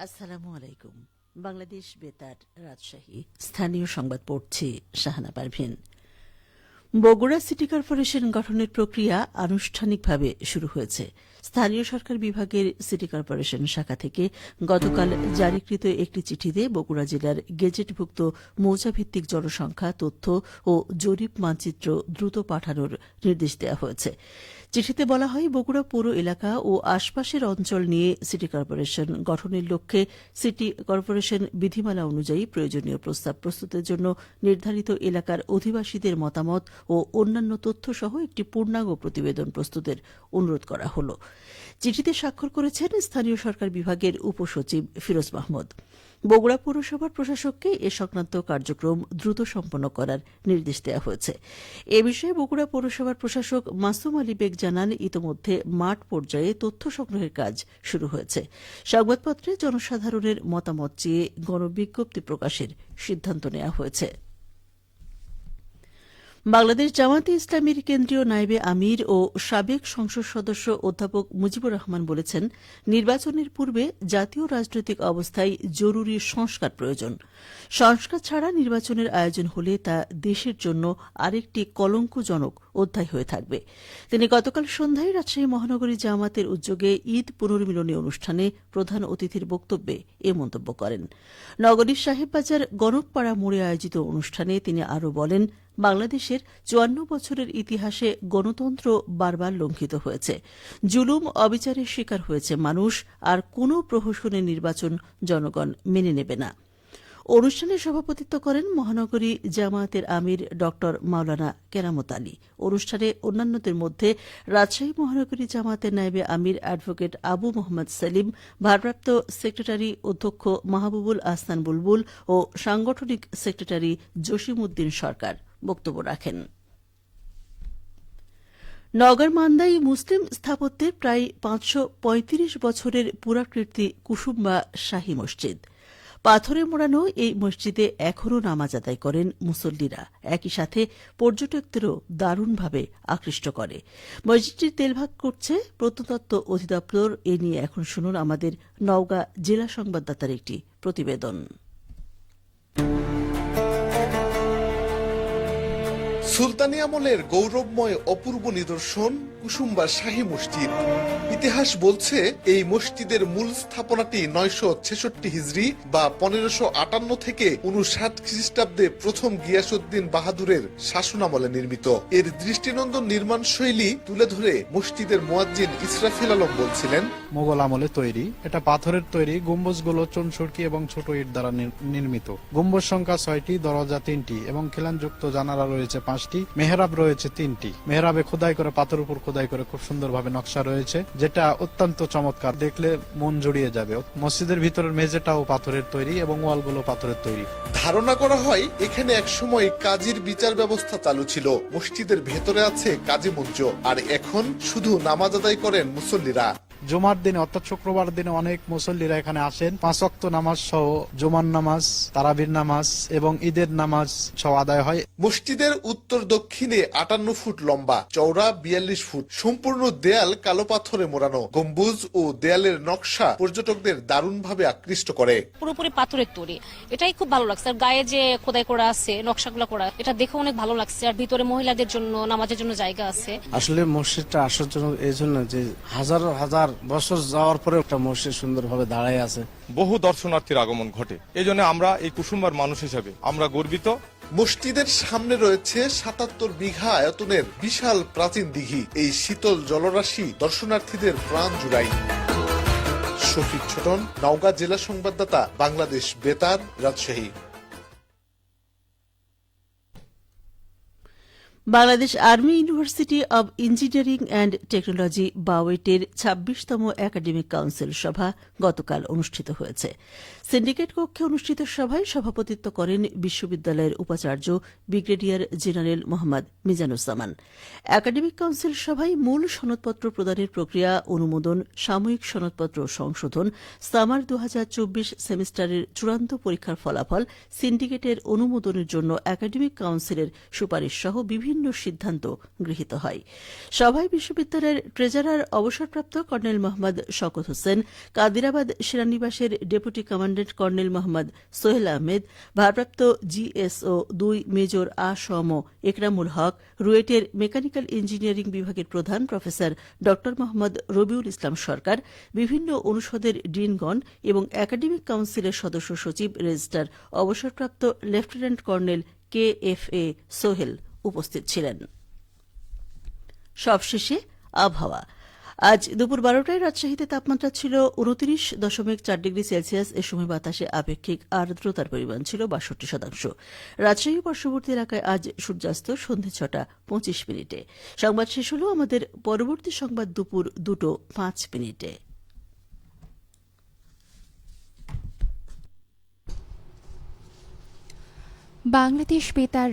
আসসালামু আলাইকুম। বাংলাদেশ বেতার, রাজশাহী। স্থানীয় সংবাদ পড়ছি শাহানা পারভিন। বগুড়া সিটি কর্পোরেশন গঠনের প্রক্রিয়া আনুষ্ঠানিকভাবে শুরু হয়েছে। স্থানীয় সরকার বিভাগের সিটি কর্পোরেশন শাখা থেকে গতকাল জারিকৃত একটি চিঠিতে বগুড়া জেলার গেজেটভুক্ত মৌজাভিত্তিক জনসংখ্যা তথ্য ও জরিপ মানচিত্র দ্রুত পাঠানোর নির্দেশ দেওয়া হয়েছে। চিঠিতে বলা হয়, বগুড়া পৌর এলাকা ও আশপাশের অঞ্চল নিয়ে সিটি কর্পোরেশন গঠনের লক্ষ্যে সিটি কর্পোরেশন বিধিমালা অনুযায়ী প্রয়োজনীয় প্রস্তাব প্রস্তুতের জন্য নির্ধারিত এলাকার অধিবাসীদের মতামত ও অন্যান্য তথ্যসহ একটি পূর্ণাঙ্গ প্রতিবেদন প্রস্তুতের অনুরোধ করা হল। চিঠিতে স্বাক্ষর করেছেন স্থানীয় সরকার বিভাগের উপসচিব ফিরোজ মাহমুদ। বগুড়া পৌরসভার প্রশাসককে এ সংক্রান্ত কার্যক্রম দ্রুত সম্পন্ন করার নির্দেশ দেওয়া হয়েছে। এ বিষয়ে বগুড়া পৌরসভার প্রশাসক মাসুম আলী বেগ জানান, ইতোমধ্যে মাঠ পর্যায়ে তথ্য সংগ্রহের কাজ শুরু হয়েছে। সংবাদপত্রে জনসাধারণের মতামত চেয়ে গণবিজ্ঞপ্তি প্রকাশের সিদ্ধান্ত নেওয়া হয়েছে। বাংলাদেশ জামায়াতে ইসলামীর কেন্দ্রীয় নায়েবে আমির ও সাবেক সংসদ সদস্য অধ্যাপক মুজিবুর রহমান বলেছেন, নির্বাচনের পূর্বে জাতীয় রাজনৈতিক অবস্থায় জরুরি সংস্কার প্রয়োজন। সংস্কার ছাড়া নির্বাচনের আয়োজন হলে তা দেশের জন্য আরেকটি কলঙ্কজনক অধ্যায় হয়ে থাকবে। তিনি গতকাল সন্ধ্যায় রাজশাহী মহানগরী জামায়াতের উদ্যোগে ঈদ পুনর্মিলনী অনুষ্ঠানে প্রধান অতিথির বক্তব্যে এ মন্তব্য করেন। নগরীর সাহেববাজার গণকপাড়া মোড়ে আয়োজিত অনুষ্ঠানে তিনি আরও বলেন, বাংলাদেশের ৫৪ বছরের ইতিহাসে গণতন্ত্র বারবার লঙ্ঘিত হয়েছে। জুলুম অবিচারের শিকার হয়েছে মানুষ, আর কোনো প্রহসনের নির্বাচন জনগণ মেনে নেবে না। অনুষ্ঠানে সভাপতিত্ব করেন মহানগরী জামায়াতের আমির ড মাওলানা কেরামত আলী। অনুষ্ঠানে অন্যান্যদের মধ্যে রাজশাহী মহানগরী জামায়াতের নায়েবে আমির অ্যাডভোকেট আবু মোহাম্মদ সেলিম, ভারপ্রাপ্ত সেক্রেটারি অধ্যক্ষ মাহবুবুল আহসান বুলবুল ও সাংগঠনিক সেক্রেটারি জসিম উদ্দিন সরকার বক্তব্য রাখেন। নওগাঁর মান্দাই মুসলিম স্থাপত্যের প্রায় ৫৩৫ বছরের পুরাকীর্তি কুসুম্বা শাহী মসজিদ। পাথরে মোড়ানো এই মসজিদে এখনও নামাজ আদায় করেন মুসল্লিরা। একই সাথে পর্যটকদেরও দারুণভাবে আকৃষ্ট করে। মসজিদটির তেলভাগ করছে প্রত্নতত্ত্ব অধিদপ্তর। এ নিয়ে এখন শুনুন আমাদের নওগাঁ জেলা সংবাদদাতার একটি প্রতিবেদন। সুলতানি আমলের গৌরবময় অপূর্ব নিদর্শন কুসুম্বা শাহী মসজিদ। ইতিহাস বলছে, এই মসজিদের মূল স্থাপনাটি ৯৬৬ হিজরি বা ১৫৫৮ থেকে ৫৯ খ্রিস্টাব্দে প্রথম গিয়াসউদ্দিন বাহাদুরের শাসনামলে নির্মিত। এর দৃষ্টিনন্দন নির্মাণ শৈলী তুলে ধরে মসজিদের মুয়াজ্জিন ইসরাফিল আলম বলছিলেন, মোগল আমলে তৈরি, এটা পাথরের তৈরি। গম্বুজগুলো চুনসুরকি এবং ছোট ইট দ্বারা নির্মিত। গম্বুজ সংখ্যা ৬টি, দরজা ৩টি এবং খিলানযুক্ত জানালা রয়েছে ৫টি। মেহরাব রয়েছে ৩টি। মেহরাবে খোদাই করে, পাথর উপর খোদাই করে খুব সুন্দরভাবে নকশা রয়েছে, যেটা অত্যন্ত চমৎকার, দেখলে মন জুড়িয়ে যাবে। মসজিদের ভিতরের মেঝেটাও পাথরের তৈরি এবং ওয়ালগুলো পাথরের তৈরি। ধারণা করা হয় এখানে একসময় কাজীর বিচার ব্যবস্থা চালু ছিল। মসজিদের ভেতরে আছে কাজী মঞ্চ, আর এখন শুধু নামাজ আদায় করেন মুসল্লিরা। জুমার দিনে অর্থাৎ শুক্রবার দিনে অনেক মুসল্লিরা এখানে আসেন। ৫ ওয়াক্ত নামাজ সহ জুমার নামাজ, তারাবির নামাজ এবং ঈদের নামাজ সহ আদায় হয়। মসজিদের উত্তর দক্ষিণে ৫৮ ফুট লম্বা, চওড়া ৪২ ফুট, সম্পূর্ণ দেয়াল কালো পাথরে মোড়ানো। গম্বুজ ও দেয়ালের নকশা পর্যটকদের দারুণভাবে আকৃষ্ট করে। পুরোপুরি পাথরের তৈরি, এটাই খুব ভালো লাগছে। আর গায়ে যে খোদাই করা আছে, নকশাগুলো করা, এটা দেখে অনেক ভালো লাগছে। আর ভিতরে মহিলাদের জন্য নামাজের জন্য জায়গা আছে। আসলে মসজিদটা আশ্চর্যজনক এই জন্য যে হাজার হাজার বছর যাওয়ার পরে একটা মসজিদ সুন্দরভাবে দাঁড়ায় আছে। বহু দর্শনার্থীর আগমন ঘটে। এই জন্য আমরা এই কুসুম্বার মানুষ হিসেবে আমরা গর্বিত। মসজিদের সামনে রয়েছে ৭৭ বিঘা আয়তনের বিশাল প্রাচীন দিঘি। এই শীতল জলরাশি দর্শনার্থীদের প্রাণ জুড়ায়। শফিক ছোটন, নওগাঁ জেলা সংবাদদাতা, Bangladesh Betar, Rajshahi. Bangladesh army university of engineering and technology বাওয়েটের ২৬তম একাডেমিক কাউন্সিল সভা গতকাল অনুষ্ঠিত হয়েছে। সিন্ডিকেট কক্ষে অনুষ্ঠিত সভায় সভাপতিত্ব করেন বিশ্ববিদ্যালয়ের উপাচার্য brigadier general Mohammad Mizanuzzaman. Academic council সভায় মূল সনদপত্র প্রদানের প্রক্রিয়া, অনুমোদন, সাময়িক সনদপত্র সংশোধন, সামার ২০২৪ সেমিস্টারের চূড়ান্ত পরীক্ষার ফলাফল, সিন্ডিকেটের অনুমোদনের জন্য একাডেমিক কাউন্সিলের সুপারিশ সহ বিভিন্ন বিভিন্ন সিদ্ধান্ত গৃহীত হয়। সভায় বিশ্ববিদ্যালয়ের ট্রেজারার অবসরপ্রাপ্ত কর্নেল মোহাম্মদ শওকত হোসেন, কাদিরাবাদ সেনানিবাসের deputy commandant colonel Mohammad Sohel Ahmed, ভারপ্রাপ্ত জিএসও 2 মেজর আ.স.ম. একরামুল হক, রুয়েটের মেকানিক্যাল ইঞ্জিনিয়ারিং বিভাগের প্রধান প্রফেসর ড মোহাম্মদ রবিউল ইসলাম সরকার, বিভিন্ন অনুষদের ডিনগণ এবং একাডেমিক কাউন্সিলের সদস্য সচিব রেজিস্ট্রার অবসরপ্রাপ্ত লেফটেন্যান্ট কর্নেল KFA সোহেল উপস্থিত ছিলেন। সবশেষে আবহাওয়া। আজ দুপুর 12টায় রাজশাহীতে তাপমাত্রা ছিল 29.4 ডিগ্রি সেলসিয়াস। এ সময় বাতাসে আপেক্ষিক আর্দ্রতার পরিমাণ ছিল 62%। রাজশাহী পার্শ্ববর্তী এলাকায় আজ সূর্যাস্ত সন্ধ্যে 6:25। সংবাদ শেষ হল। আমাদের পরবর্তী সংবাদ দুপুর 2:05। বাংলাদেশ বেতার